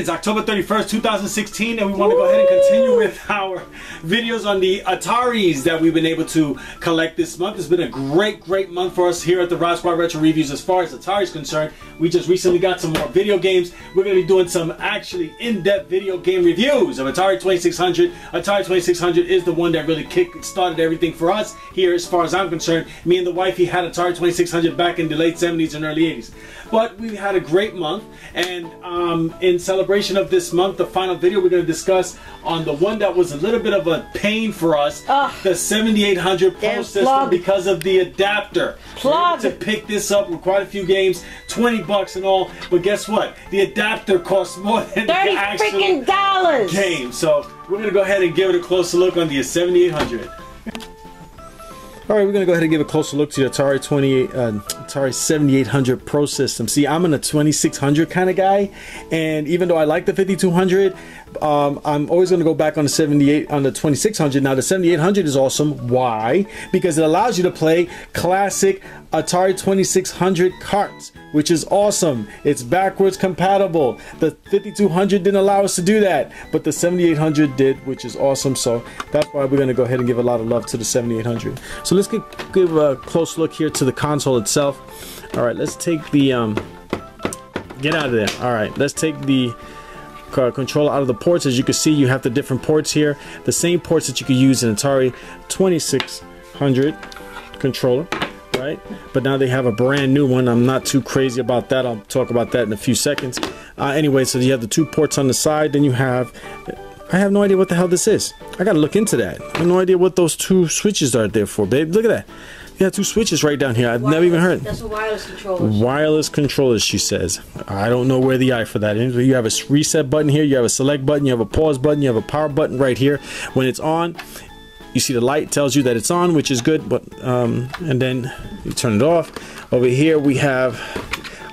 It's October 31st, 2016, and we want to go ahead and continue with our videos on the Ataris that we've been able to collect this month. It's been a great month for us here at the RodzSquad Retro Reviews as far as Atari is concerned. We just recently got some more video games. We're going to be doing some actually in-depth video game reviews of Atari 2600. Atari 2600 is the one that really kick-started everything for us here as far as I'm concerned. Me and the wifey had Atari 2600 back in the late 70s and early 80s. But we had a great month, and in celebration of this month, the final video we're going to discuss on the one that was a little bit of a pain for us, the 7800 Pro system, because of the adapter. To pick this up with quite a few games, 20 bucks and all, but guess what? The adapter costs more than the actual game. So we're going to go ahead and give it a closer look on the 7800. Alright, we're going to go ahead and give a closer look to the Atari 7800 Pro system. See, I'm in a 2600 kind of guy, and even though I like the 5200, I'm always going to go back on the 2600. Now the 7800 is awesome. Why? Because it allows you to play classic Atari 2600 carts, which is awesome. It's backwards compatible. The 5200 didn't allow us to do that, but the 7800 did, which is awesome. So that's why we're going to go ahead and give a lot of love to the 7800. So let's give a close look here to the console itself. All right, let's take the get out of there. All right, let's take the controller out of the ports. As you can see, you have the different ports here, the same ports that you could use in Atari 2600 controller, right? But now they have a brand new one. I'm not too crazy about that. I'll talk about that in a few seconds. Anyway, so you have the two ports on the side, then you have, I have no idea what the hell this is. I gotta look into that. I have no idea what those two switches are there for, babe. Look at that. You have two switches right down here. I've never even heard. That's a wireless controllers. Wireless controllers, she says. I don't know where the eye for that is. You have a reset button here. You have a select button. You have a pause button. You have a power button right here. When it's on, you see the light tells you that it's on, which is good. But and then you turn it off. Over here we have.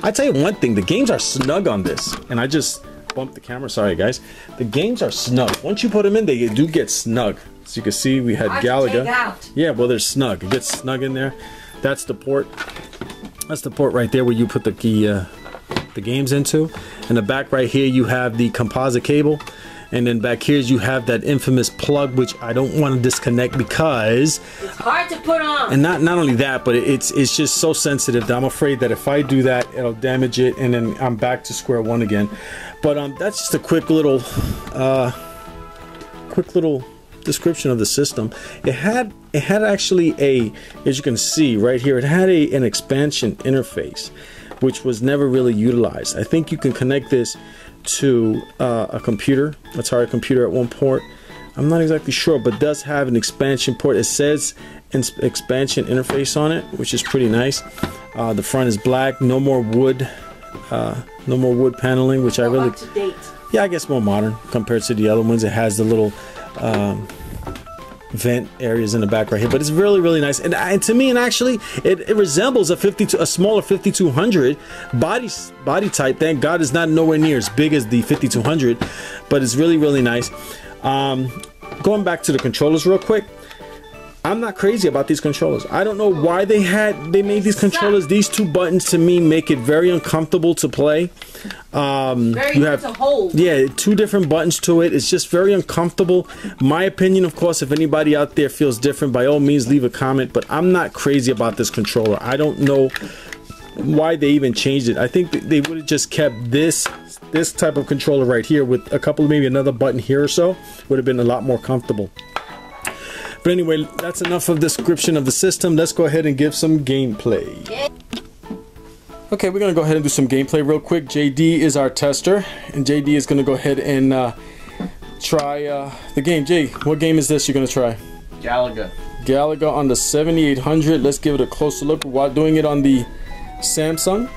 I tell you one thing. The games are snug on this, and I just bumped the camera. Sorry, guys. The games are snug. Once you put them in, they do get snug. As you can see, we had Galaga. Yeah, well, they're snug. It gets snug in there. That's the port. That's the port right there where you put the games into. In the back right here, you have the composite cable. And then back here, you have that infamous plug, which I don't want to disconnect because it's hard to put on. And not only that, but it's just so sensitive that I'm afraid that if I do that, it'll damage it, and then I'm back to square one again. But that's just a quick little description of the system. It had actually as you can see right here, it had an expansion interface, which was never really utilized. I think you can connect this to a computer, Atari computer at one port. I'm not exactly sure, but it does have an expansion port. It says an expansion interface on it, which is pretty nice. The front is black. No more wood paneling, which I really, up to date. Yeah, I guess more modern compared to the other ones. It has the little vent areas in the back right here, but it's really nice, and to me, and actually it resembles a smaller 5200 body type. Thank God it's not nowhere near as big as the 5200, but it's really nice. Going back to the controllers real quick, I'm not crazy about these controllers. I don't know why they made these controllers. These two buttons to me make it very uncomfortable to play. You have to hold. Yeah, two different buttons to it. It's just very uncomfortable. My opinion, of course, if anybody out there feels different, by all means leave a comment, but I'm not crazy about this controller. I don't know why they even changed it. I think they would have just kept this type of controller right here with a couple, maybe another button here or so, would have been a lot more comfortable. But anyway, that's enough of description of the system. Let's go ahead and give some gameplay. Okay, we're going to go ahead and do some gameplay real quick. JD is our tester, and JD is going to go ahead and try the game. Jay, what game is this you're going to try? Galaga. Galaga on the 7800. Let's give it a closer look while doing it on the Samsung.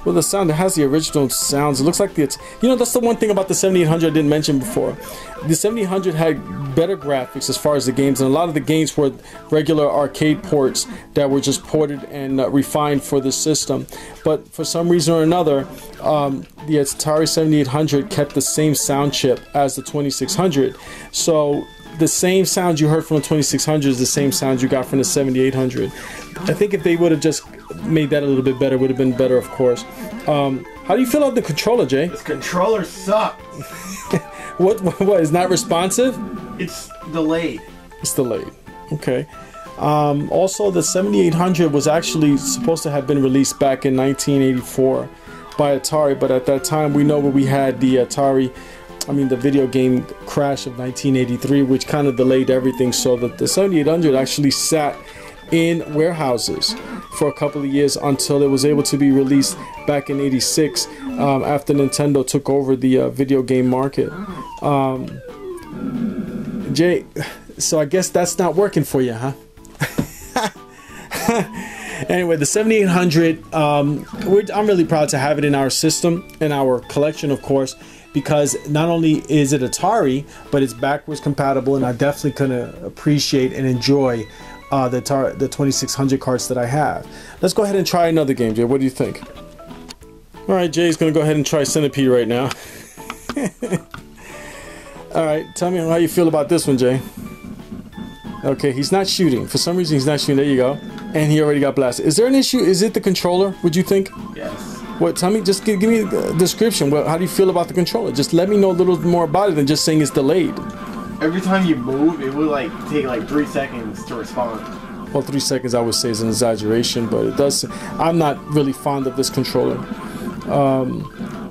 Well, the sound, it has the original sounds. It looks like it's, that's the one thing about the 7800 I didn't mention before. The 7800 had better graphics as far as the games, and a lot of the games were regular arcade ports that were just ported and refined for the system. But for some reason or another, the Atari 7800 kept the same sound chip as the 2600. So the same sound you heard from the 2600 is the same sound you got from the 7800. I think if they would have just made that a little bit better. Would have been better, of course. How do you feel about the controller, Jay? This controller sucks. What is not responsive? It's delayed. It's delayed. Okay. Also, the 7800 was actually supposed to have been released back in 1984 by Atari, but at that time we know where we had the the video game crash of 1983, which kind of delayed everything, so that the 7800 actually sat in warehouses for a couple of years until it was able to be released back in '86 after Nintendo took over the video game market. Jay, so I guess that's not working for you, huh? Anyway, the 7800, I'm really proud to have it in our system, in our collection, of course, because not only is it Atari, but it's backwards compatible, and I definitely can appreciate and enjoy the 2600 carts that I have. Let's go ahead and try another game, Jay. What do you think? All right, Jay's going to go ahead and try Centipede right now. All right, tell me how you feel about this one, Jay. Okay, he's not shooting. For some reason, he's not shooting. There you go. And he already got blasted. Is there an issue? Is it the controller, would you think? Yes. What? Tell me, just give me a description. How do you feel about the controller? Just let me know a little more about it than just saying it's delayed. Every time you move, it will like take like 3 seconds to respond. Well, 3 seconds I would say is an exaggeration, but it does. I'm not really fond of this controller.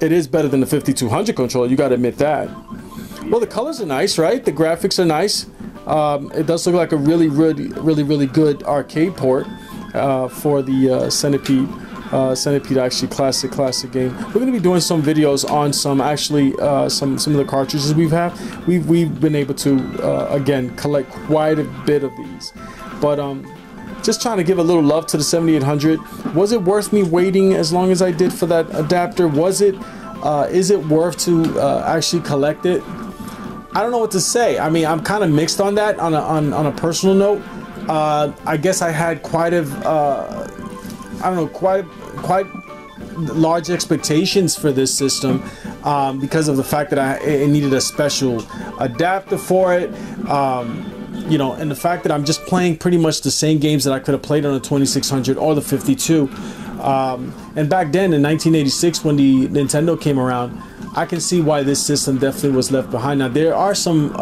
It is better than the 5200 controller. You got to admit that. Well, the colors are nice, right? The graphics are nice. It does look like a really good arcade port for the Centipede. Centipede, actually, classic game. We're going to be doing some videos on some of the cartridges we've been able to again collect quite a bit of these, but just trying to give a little love to the 7800. Was it worth me waiting as long as I did for that adapter? Was it? Is it worth to actually collect it? I don't know what to say. I mean, I'm kind of mixed on that. On a personal note, I guess I had quite large expectations for this system because of the fact that it needed a special adapter for it. You know, and the fact that I'm just playing pretty much the same games that I could have played on the 2600 or the 52. And back then in 1986, when the Nintendo came around, I can see why this system definitely was left behind. Now, there are some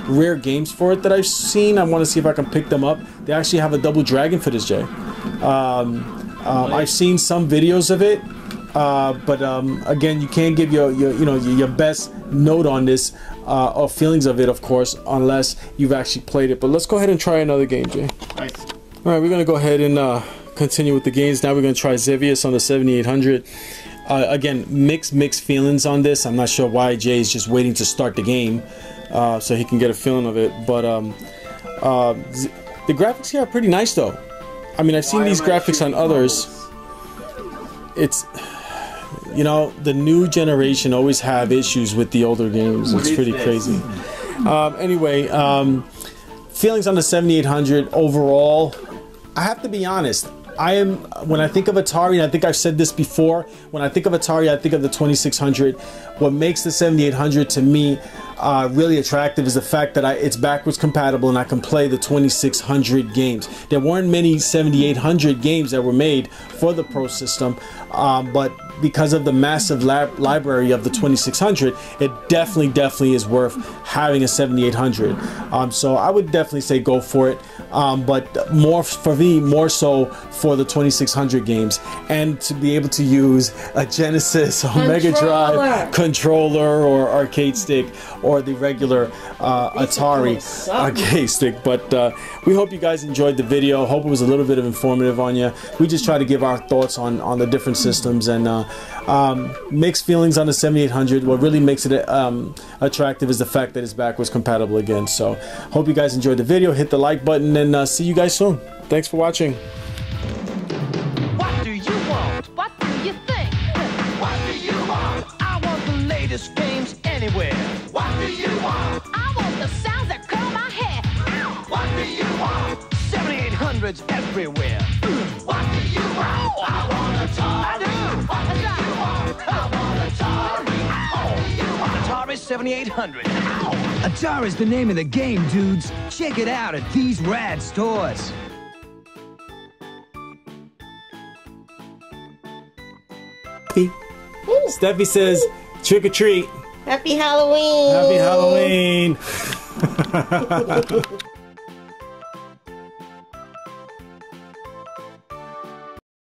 rare games for it that I've seen. I want to see if I can pick them up. They actually have a Double Dragon for this, Jay. I've seen some videos of it, but again, you can't give your best note on this or feelings of it, of course, unless you've actually played it. But let's go ahead and try another game, Jay. Nice. All right, we're gonna go ahead and continue with the games. Now we're gonna try Xevious on the 7800. Again, mixed feelings on this. I'm not sure why Jay is just waiting to start the game so he can get a feeling of it. But the graphics here are pretty nice, though. I mean, I've seen these graphics on others. It's, you know, the new generation always have issues with the older games. It's pretty crazy. Anyway, feelings on the 7800 overall. I have to be honest. When I think of Atari, and I think I've said this before, when I think of Atari, I think of the 2600. What makes the 7800 to me really attractive is the fact that it's backwards compatible and I can play the 2600 games. There weren't many 7800 games that were made for the Pro system, but because of the massive library of the 2600, it definitely is worth having a 7800. So I would definitely say go for it, but more so for the 2600 games, and to be able to use a Genesis or Mega Drive controller or arcade stick or the regular Atari arcade stick. But we hope you guys enjoyed the video. Hope it was a little bit of informative on you. We just try to give our thoughts on the different systems and mixed feelings on the 7800. What really makes it attractive is the fact that it's backwards compatible again. So hope you guys enjoyed the video. Hit the like button and see you guys soon. Thanks for watching. What do you want? What do you think? What do you want? I want the latest games anywhere. What do you want? I want the sounds that curl my hair. What do you want? 7800s everywhere. What do you want? I want Atari. I do. What do you want? I want Atari. What do you want? Atari 7800. Atari's the name of the game, dudes. Check it out at these rad stores. Steffi. Steffi says, trick or treat. Happy Halloween. Happy Halloween.